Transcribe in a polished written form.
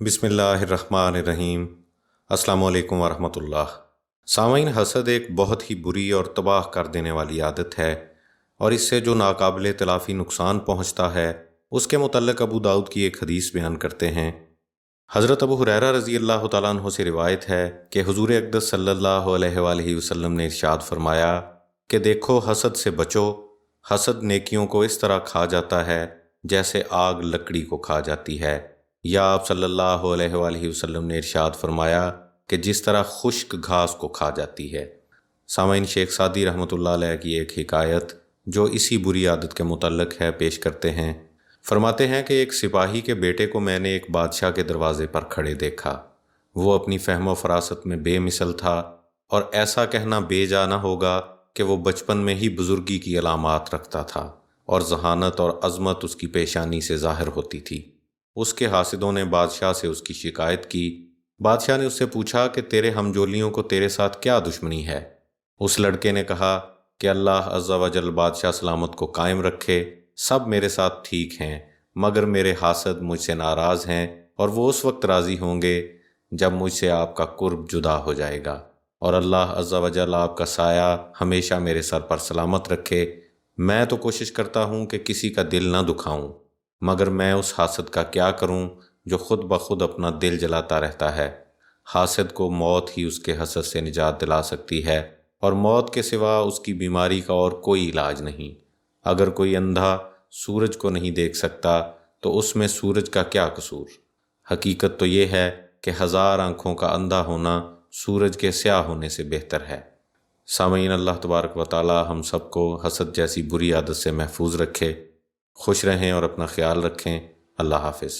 بسم اللہ الرحمن الرحیم۔ السلام علیکم ورحمۃ اللہ۔ سامعین، حسد ایک بہت ہی بری اور تباہ کر دینے والی عادت ہے، اور اس سے جو ناقابل تلافی نقصان پہنچتا ہے اس کے متعلق ابو داؤد کی ایک حدیث بیان کرتے ہیں۔ حضرت ابو ہریرہ رضی اللہ تعالیٰ عنہ سے روایت ہے کہ حضور اقدس صلی اللہ علیہ وآلہ وسلم نے ارشاد فرمایا کہ دیکھو، حسد سے بچو، حسد نیکیوں کو اس طرح کھا جاتا ہے جیسے آگ لکڑی کو کھا جاتی ہے، یا آپ صلی اللہ علیہ وآلہ وسلم نے ارشاد فرمایا کہ جس طرح خشک گھاس کو کھا جاتی ہے۔ سامعین، شیخ سعدی رحمۃ اللہ علیہ کی ایک حکایت جو اسی بری عادت کے متعلق ہے پیش کرتے ہیں۔ فرماتے ہیں کہ ایک سپاہی کے بیٹے کو میں نے ایک بادشاہ کے دروازے پر کھڑے دیکھا۔ وہ اپنی فہم و فراست میں بے مثل تھا، اور ایسا کہنا بے جا نہ ہوگا کہ وہ بچپن میں ہی بزرگی کی علامات رکھتا تھا، اور ذہانت اور عظمت اس کی پیشانی سے ظاہر ہوتی تھی۔ اس کے حاسدوں نے بادشاہ سے اس کی شکایت کی۔ بادشاہ نے اس سے پوچھا کہ تیرے ہمجولیوں کو تیرے ساتھ کیا دشمنی ہے؟ اس لڑکے نے کہا کہ اللہ عز و جل بادشاہ سلامت کو قائم رکھے، سب میرے ساتھ ٹھیک ہیں، مگر میرے حاسد مجھ سے ناراض ہیں، اور وہ اس وقت راضی ہوں گے جب مجھ سے آپ کا قرب جدا ہو جائے گا، اور اللہ عز و جل آپ کا سایہ ہمیشہ میرے سر پر سلامت رکھے۔ میں تو کوشش کرتا ہوں کہ کسی کا دل نہ دکھاؤں، مگر میں اس حاسد کا کیا کروں جو خود بخود اپنا دل جلاتا رہتا ہے۔ حاسد کو موت ہی اس کے حسد سے نجات دلا سکتی ہے، اور موت کے سوا اس کی بیماری کا اور کوئی علاج نہیں۔ اگر کوئی اندھا سورج کو نہیں دیکھ سکتا تو اس میں سورج کا کیا قصور؟ حقیقت تو یہ ہے کہ 1000 آنکھوں کا اندھا ہونا سورج کے سیاہ ہونے سے بہتر ہے۔ سامعین، اللہ تبارک و تعالی ہم سب کو حسد جیسی بری عادت سے محفوظ رکھے۔ خوش رہیں اور اپنا خیال رکھیں۔ اللہ حافظ۔